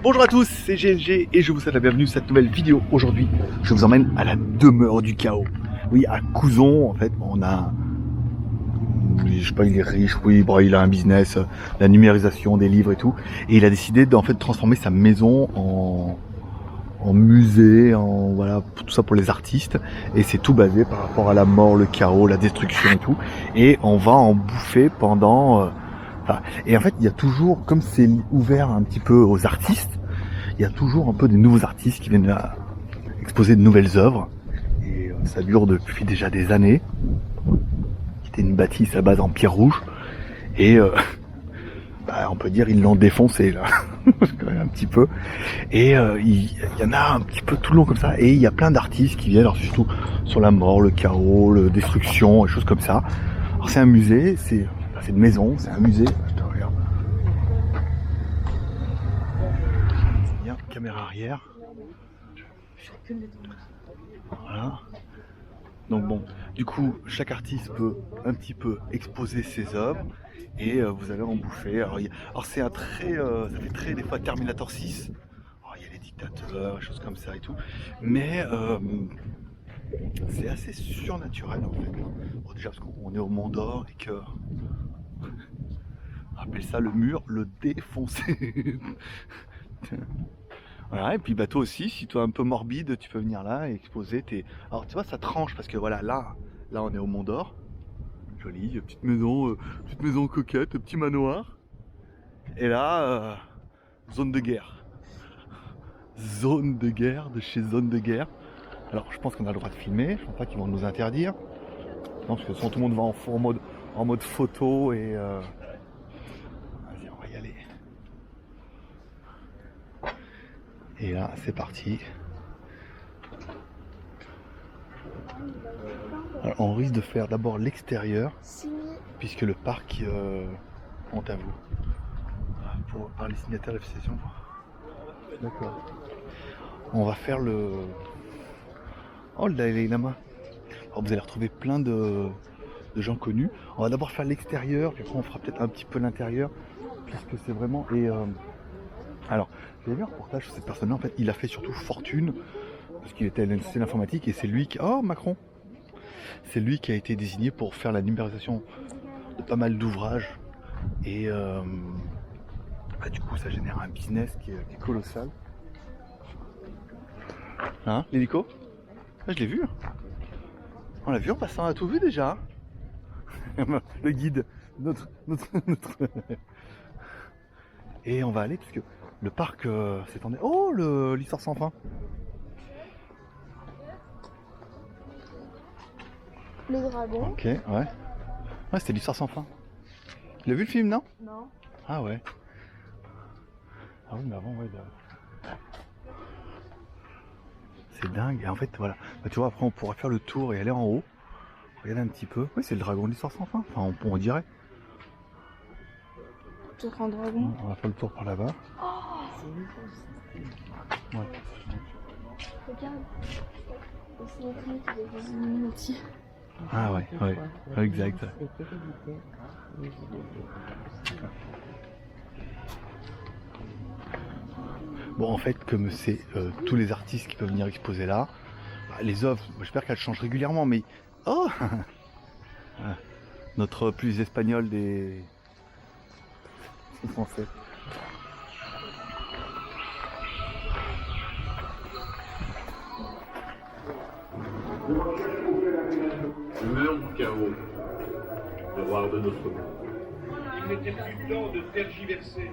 Bonjour à tous, c'est GLG et je vous souhaite la bienvenue à cette nouvelle vidéo. Aujourd'hui, je vous emmène à la demeure du chaos. Oui, à Couzon, en fait, on a... Je sais pas, il est riche, oui, bon, il a un business, la numérisation des livres et tout. Et il a décidé de transformer sa maison en musée, voilà, tout ça pour les artistes. Et c'est tout basé par rapport à la mort, le chaos, la destruction et tout. Et on va en bouffer pendant... et en fait, il y a toujours, comme c'est ouvert un petit peu aux artistes, il y a toujours un peu des nouveaux artistes qui viennent exposer de nouvelles œuvres. Et ça dure depuis déjà des années. C'était une bâtisse à base en pierre rouge. Et on peut dire ils l'ont défoncé là, quand même un petit peu. Et il y en a un petit peu tout le long comme ça. Et il y a plein d'artistes qui viennent, alors surtout sur la mort, le chaos, la destruction, des choses comme ça. Alors c'est un musée, c'est une maison, c'est un musée. Je te regarde. Bien, caméra arrière. Voilà. Donc bon, du coup, chaque artiste peut un petit peu exposer ses œuvres et vous allez en bouffer. Alors c'est un très, ça fait très des fois Terminator 6. Alors, il y a les dictateurs, choses comme ça et tout, mais c'est assez surnaturel en fait. Bon, déjà parce qu'on est au Mont d'Or et que on appelle ça le mur le défoncé. Voilà, et puis toi aussi, si tu es un peu morbide, tu peux venir là et exposer tes... Alors tu vois, ça tranche parce que voilà, là on est au Mont d'Or. Jolie, petite maison coquette, petit manoir. Et là, zone de guerre. Zone de guerre, de chez zone de guerre. Alors je pense qu'on a le droit de filmer, je pense pas qu'ils vont nous interdire. Non, parce que sinon tout le monde va en mode photo et... Vas-y, on va y aller. Et là, c'est parti. Alors, on risque de faire d'abord l'extérieur, puisque le parc honte à vous. Pour par les signataires de la session. D'accord. On va faire le... Oh, le Dalai Lama. Alors, vous allez retrouver plein de gens connus. On va d'abord faire l'extérieur, puis après on fera peut-être un petit peu l'intérieur, puisque c'est vraiment... Et alors, j'avais vu un reportage sur cette personne-là, en fait, il a fait surtout fortune, parce qu'il était à l'industrie de l'informatique, et c'est lui qui... Oh, Macron! C'est lui qui a été désigné pour faire la numérisation de pas mal d'ouvrages. Et du coup, ça génère un business qui est colossal. Hein, l'hélico? Ah, je l'ai vu. On l'a vu en passant, on a tout vu déjà. Le guide, notre... Et on va aller, parce que le parc s'étendait... Oh, l'histoire sans fin. Le dragon. Ok, ouais. Ouais, c'était l'histoire sans fin. Tu l'as vu le film, non? Non. Ah ouais. Ah oui, mais avant, ouais. C'est dingue. Et en fait, voilà. Tu vois, après, on pourrait faire le tour et aller en haut. Regarder un petit peu. Oui, c'est le dragon de l'histoire sans fin. Enfin, on dirait. Tu prends dragon. On va faire le tour par là-bas. Oh, Ouais. regarde. C'est écrit qu'il est désigné aussi. Ah ouais, ouais. Exact. Bon, en fait, comme c'est tous les artistes qui peuvent venir exposer là, les œuvres, j'espère qu'elles changent régulièrement, mais... Oh notre plus espagnol des Français. Demeure du chaos, miroir de notre monde. Il n'était plus temps de tergiverser.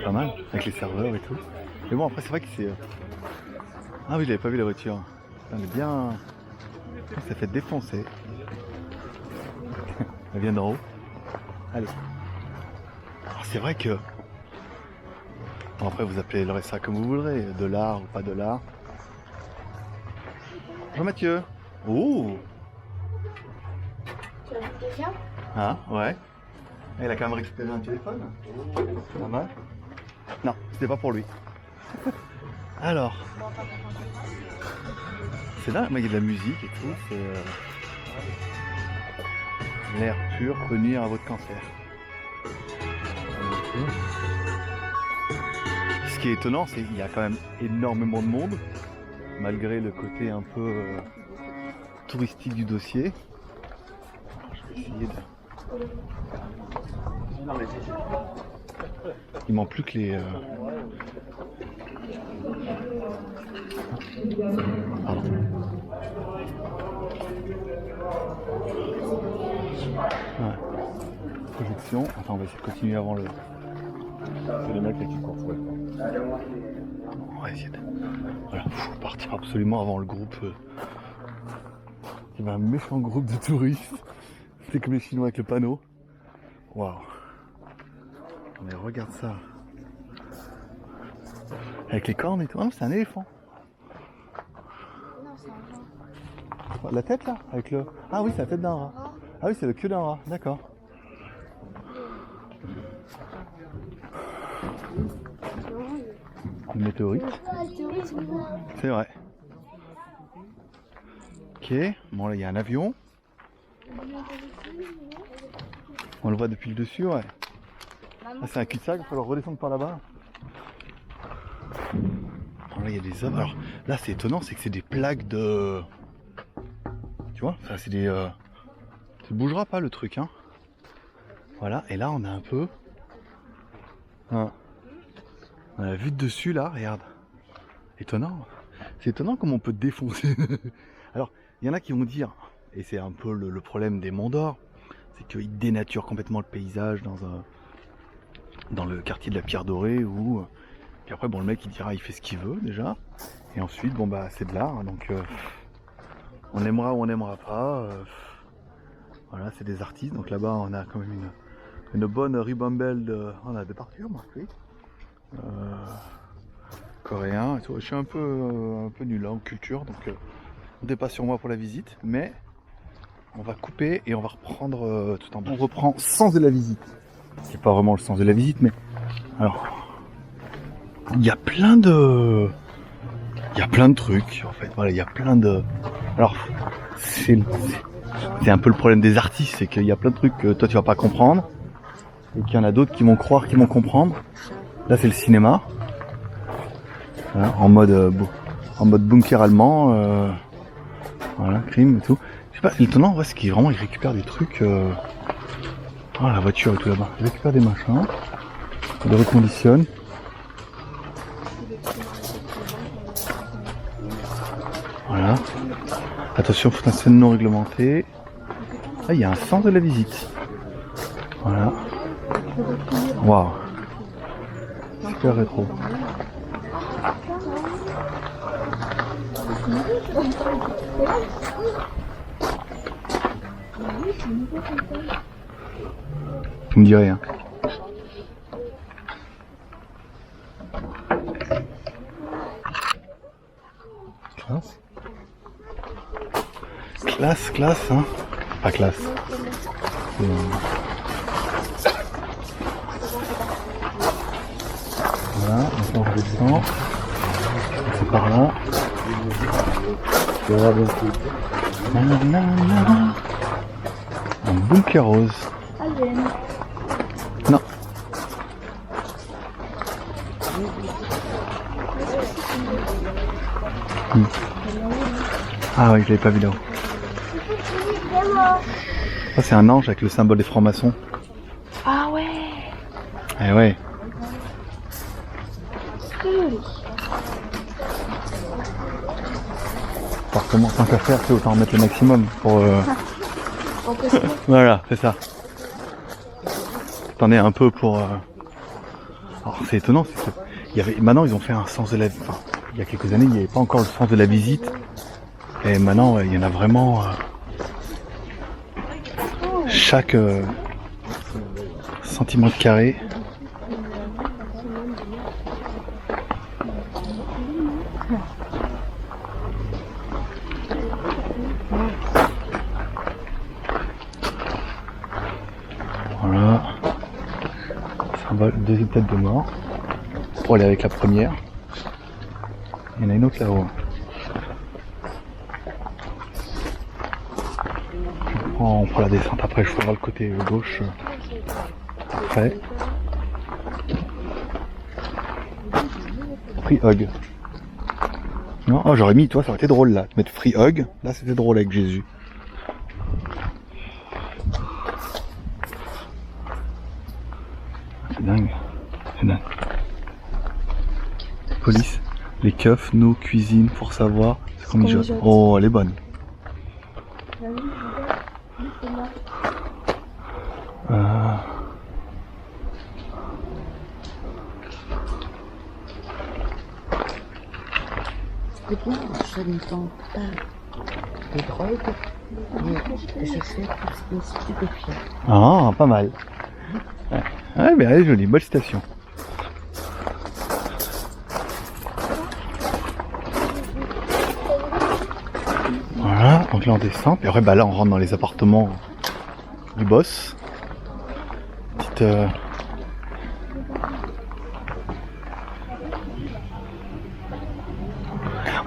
Pas mal, avec les serveurs et tout. Mais bon, après, c'est vrai que c'est... Ah oui, j'avais pas vu la voiture. Elle est bien... Ça fait défoncer. Elle vient d'en haut. Allez. Alors, c'est vrai que... Bon, après, vous appelez ça comme vous voudrez. De l'art ou pas de l'art. Bonjour Mathieu. Oh. Tu l'as vu déjà? Ah, ouais. Il a quand même récupéré un téléphone. Pas mal. Non, c'était pas pour lui. Alors. C'est là, mais il y a de la musique et tout. C'est l'air pur peut nuire à votre cancer. ce qui est étonnant, c'est qu'il y a quand même énormément de monde, malgré le côté un peu touristique du dossier. Alors, je vais essayer de... Il manque plus que les... Pardon. Ouais. Projection. Attends, on va essayer de continuer avant le... C'est le mec là qui court. Ouais. On va essayer de... Voilà, faut partir absolument avant le groupe. Il y avait un méchant groupe de touristes. C'était comme les Chinois avec le panneau. Waouh. Mais regarde ça. Avec les cornes et tout. Ah non, c'est un éléphant. Non, c'est un rat. La tête là avec le... Ah oui, c'est la tête d'un rat. Ah oui, c'est le queue d'un rat, d'accord. Une météorite. C'est vrai. Ok, bon là il y a un avion. On le voit depuis le dessus, ouais. Ah, c'est un cul-de-sac, il va falloir redescendre par là-bas. Alors là il y a des hommes. Alors là c'est étonnant, c'est que c'est des plaques de... Tu vois, ça c'est des... Ça bougera pas le truc, hein. Voilà, et là on a un peu... On a la vue de dessus là, regarde. Étonnant. C'est étonnant comme on peut défoncer. Alors, il y en a qui vont dire, et c'est un peu le problème des Monts d'Or, c'est qu'ils dénaturent complètement le paysage dans le quartier de la Pierre Dorée où... Puis après, bon, le mec il dira, il fait ce qu'il veut déjà. Et ensuite, bon bah c'est de l'art, donc on aimera ou on n'aimera pas. Voilà, c'est des artistes. Donc là-bas, on a quand même une bonne ribambelle de... On a des partures, Marc, oui. Coréen et tout. Je suis un peu nul là en culture, donc comptez pas sur moi pour la visite, mais on va couper et on va reprendre tout en bas. On reprend sens de la visite. C'est pas vraiment le sens de la visite, mais alors il y a plein de trucs en fait. Voilà, il y a plein de... Alors c'est un peu le problème des artistes, c'est qu'il y a plein de trucs que toi tu vas pas comprendre et qu'il y en a d'autres qui vont croire qu'ils vont comprendre. Là c'est le cinéma, voilà, en mode bunker allemand, voilà, crime et tout. Je sais pas, l'étonnant, ouais, c'est qu'ils vraiment ils récupèrent des trucs. Oh, la voiture et tout là-bas, ils récupèrent des machins, ils les reconditionnent. Voilà. Attention, faut un scène non réglementé. Ah, il y a un sens de la visite. Voilà. Waouh. Super rétro. Tu me dis rien. Classe, hein. Pas classe. Voilà, maintenant on redescend. C'est par là. Un bunker rose. Non. Ah oui, je l'avais pas vu là-haut. Ça c'est un ange avec le symbole des francs-maçons. Ah ouais. Eh ouais. Par comment tant qu'à faire, c'est autant en mettre le maximum pour... Voilà, c'est ça. T'en es un peu pour... Alors c'est étonnant, c'est que maintenant ils ont fait un sens de la... Enfin, il y a quelques années, il n'y avait pas encore le sens de la visite. Et maintenant, il y en a vraiment... Chaque centimètre carré. Voilà. Symbole, deuxième tête de mort. Pour aller avec la première. Il y en a une autre là-haut. On prend la descente après, je ferai le côté gauche après. Free hug. Non, oh, j'aurais mis, toi, ça aurait été drôle là. Mettre free hug, là c'était drôle avec Jésus. C'est dingue. C'est dingue. Police. Les keufs, nos cuisines pour savoir ce qu'on mijote. Oh, elle est bonne. C'est bien, je ne tente pas de drogue, mais je fais tout ce qui est stupéfiant. Ah, pas mal. Ouais, mais elle est jolie, bonne citation. Voilà, donc là on descend, puis après bah là on rentre dans les appartements du boss. Petite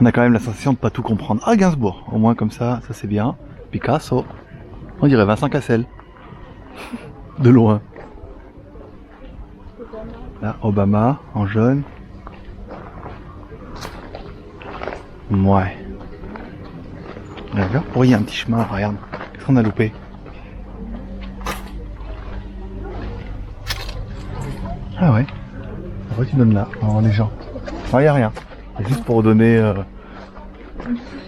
on a quand même la sensation de pas tout comprendre. Ah, Gainsbourg, au moins comme ça c'est bien. Picasso, on dirait Vincent Cassel. De loin. Là, Obama en jaune. Ouais. D'accord. Oh, il y a un petit chemin, regarde. Qu'est-ce qu'on a loupé? Ah ouais. Pourquoi tu donnes là, en les gens? Non, il n'y a rien. C'est juste pour donner...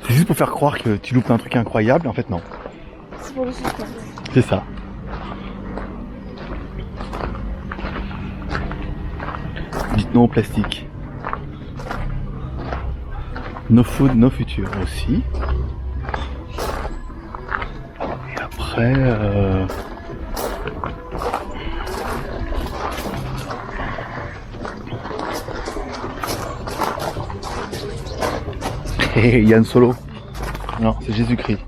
C'est juste pour faire croire que tu loupes un truc incroyable. En fait, non. C'est pour le suspense. C'est ça. Dites non au plastique. No food, no future aussi. Et après... Et Yann Solo. Non, c'est Jésus-Christ.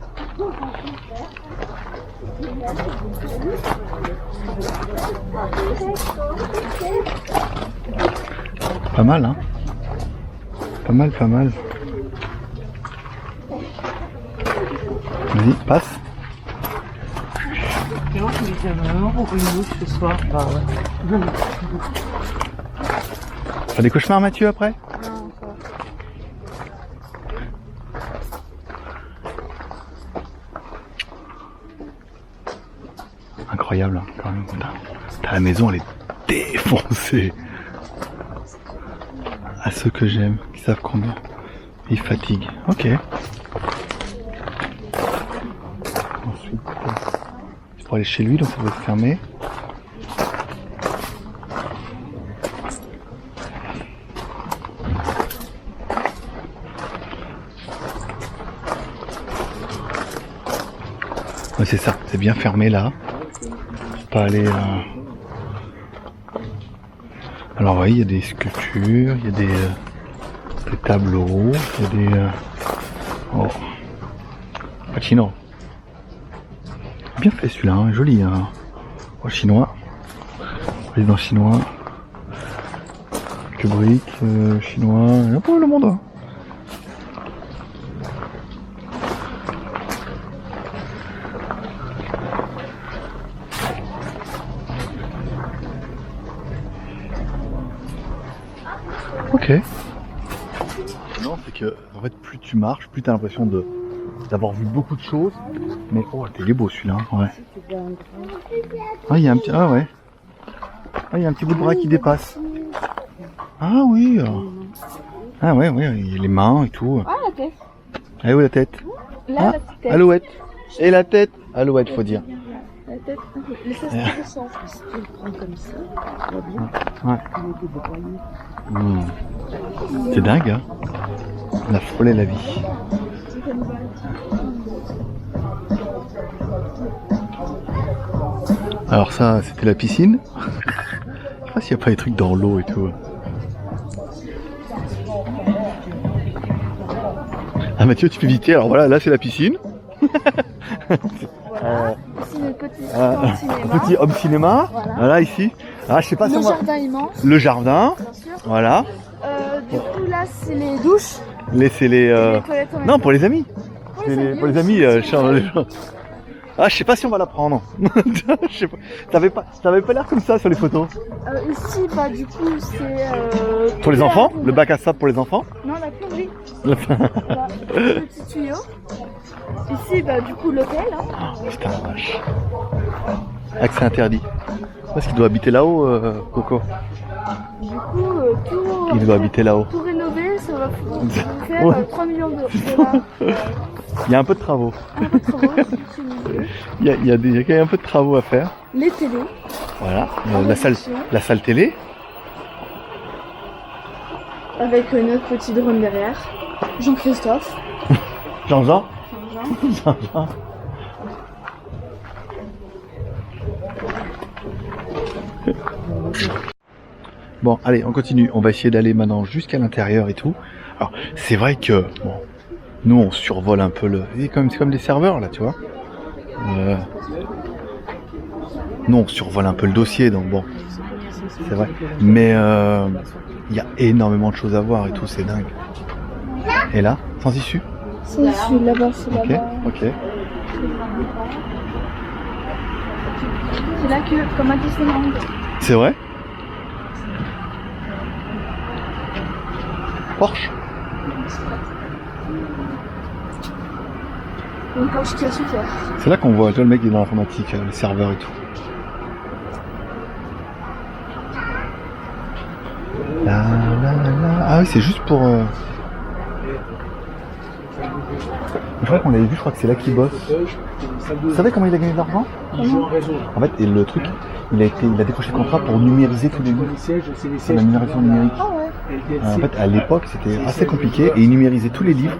Pas mal, hein? Pas mal, pas mal. Vas-y, passe. C'est bon, je vais dire maman pour une bouche ce soir. T'as des cauchemars, Mathieu, après? Incroyable, hein, quand même. T'as la maison, elle est défoncée. À ceux que j'aime, qui savent combien ils fatiguent. Ok. Ensuite, c'est pour aller chez lui, donc ça va être fermé. Ouais, c'est ça, c'est bien fermé là. Pas aller. Alors oui, il y a des sculptures, il y a des tableaux, il y a des. Oh, Pacino. Bien fait celui-là, hein, joli. Hein. Oh, chinois, président chinois, Kubrick, chinois, il y a pas le monde. Hein. Ok. Non, c'est que en fait plus tu marches, plus tu as l'impression d'avoir vu beaucoup de choses. Mais oh, il est beau celui-là, ouais. Ah, il y a un petit ouais. Ah, il y a un petit bout de bras qui dépasse. Ah oui. Ah ouais, il y a les mains et tout. Ah, la tête. Ah où la tête? Là, la petite tête. Alouette. Et la tête? Alouette, faut dire. La tête. Mais ça, c'est le sens. Si tu le prends comme ça, tu vois bien. Ouais. Il est débraillé. C'est dingue, hein. La folie, la vie. Alors ça, c'était la piscine. Je sais pas s'il n'y a pas des trucs dans l'eau et tout. Ah Mathieu, tu peux visiter. Alors voilà, là c'est la piscine. Ici, le petit Petit home cinéma. Voilà ici. Ah, je sais pas si le on va... jardin immense, Le jardin. bien sûr. Voilà. Du coup, là, c'est les douches. C'est les. Et les toilettes en même Non, temps. pour les amis. Oui, C'est c'est pour les mieux, amis. c'est mieux. Ah, je sais pas si on va la prendre. Je sais pas. Ça avait pas l'air comme ça sur les photos. Ici, bah du coup, c'est... Pour les enfants? Le bac à sable pour les enfants? Non, la plomberie. Voilà, le petit tuyau. Ici, bah du coup, l'hôtel. Hein. Oh, putain, la vache. Accès interdit. Parce qu'il doit habiter là-haut, Coco. Du coup, tout... Il doit habiter là-haut. Tout rénover, ça va vous faire Ouais. 3 millions d'euros. Il y a un peu de travaux. Un peu de travaux, c'est une idée. Il y a quand même un peu de travaux à faire. Les télés. Voilà. La salle télé. Avec notre petit drone derrière. Jean-Christophe. Jean-Jean. Jean-Jean. Jean-Jean. Bon, allez, on continue. On va essayer d'aller maintenant jusqu'à l'intérieur et tout. Alors, c'est vrai que, bon, nous, on survole un peu le... C'est comme des serveurs, là, tu vois. Nous, on survole un peu le dossier, donc bon, c'est vrai. Mais il y a énormément de choses à voir et tout, c'est dingue. Et là, sans issue? C'est ici, là-bas, c'est Ok, là-bas. ok. C'est là que, comme à Disneyland. C'est vrai? Porsche? Une Porsche qui a souffert. C'est là qu'on voit, tu vois, le mec qui est dans l'informatique, le serveur et tout. La, la, la. Ah oui, c'est juste pour... Je crois qu'on l'avait vu, je crois que c'est là qu'il bosse. Vous savez comment il a gagné de l'argent? En fait, et le truc, il a décroché le contrat pour numériser tous les livres. C'est la numérisation numérique. Ah ouais. En fait, à l'époque, c'était assez compliqué et il numérisait tous les livres.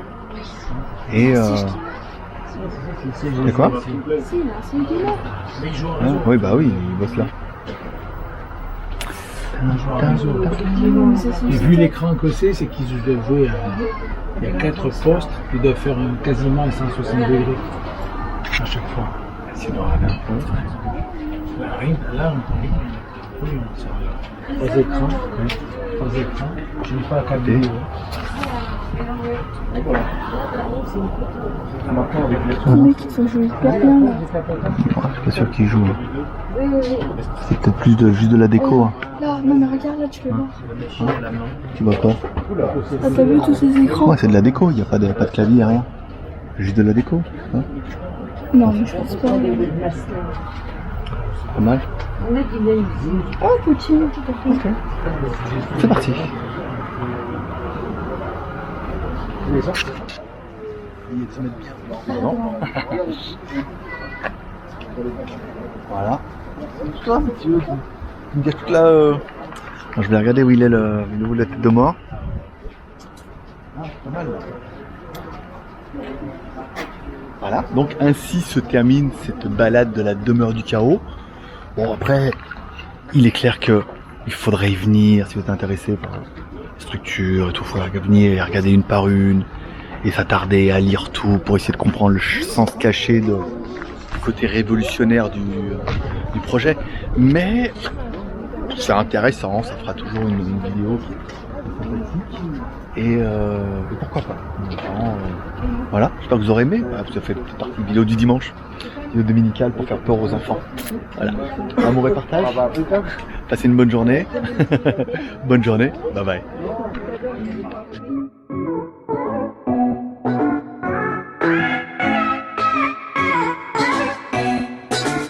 Et c'est quoi? Si, là, c'est une dealer. Ah, oui, bah oui, il bosse là. Et vu l'écran que c'est qu'ils doivent jouer il y a 4 postes, ils doivent faire quasiment un 160 degrés à chaque fois. C'est noir un peu. Là, on peut 3 écrans, 3 écrans, je n'ai pas à 4 vidéos. Le mec, il faut jouer hyper bien, là. Je suis pas sûr qu'il joue. C'est peut-être plus juste de la déco. Hein. Là, non, mais regarde, là, tu peux voir. Tu vois quoi? Ah, t'as vu tous ces écrans? Ouais, c'est de la déco, il n'y a pas de clavier, rien. Juste de la déco. Hein. Non, mais je pense pas. Pas mal. Oh, petit, tout à fait. C'est parti. Non. Voilà. Toi, tu veux me dire toute là. Je vais regarder où il est le niveau de la tête de mort. Ah, pas mal. Voilà, donc ainsi se termine cette balade de la demeure du chaos. Bon, après, il est clair que il faudrait y venir si vous êtes intéressé par la structure et tout. Il faudrait venir et regarder une par une et s'attarder à lire tout pour essayer de comprendre le sens caché du côté révolutionnaire du projet. Mais c'est intéressant, ça fera toujours une vidéo sympathique. Et pourquoi pas. Voilà, j'espère que vous aurez aimé. Ça fait partie de vidéo du dimanche, vidéo dominicale pour faire peur aux enfants. Voilà, amour et partage. Passez une bonne journée. Bonne journée, bye bye.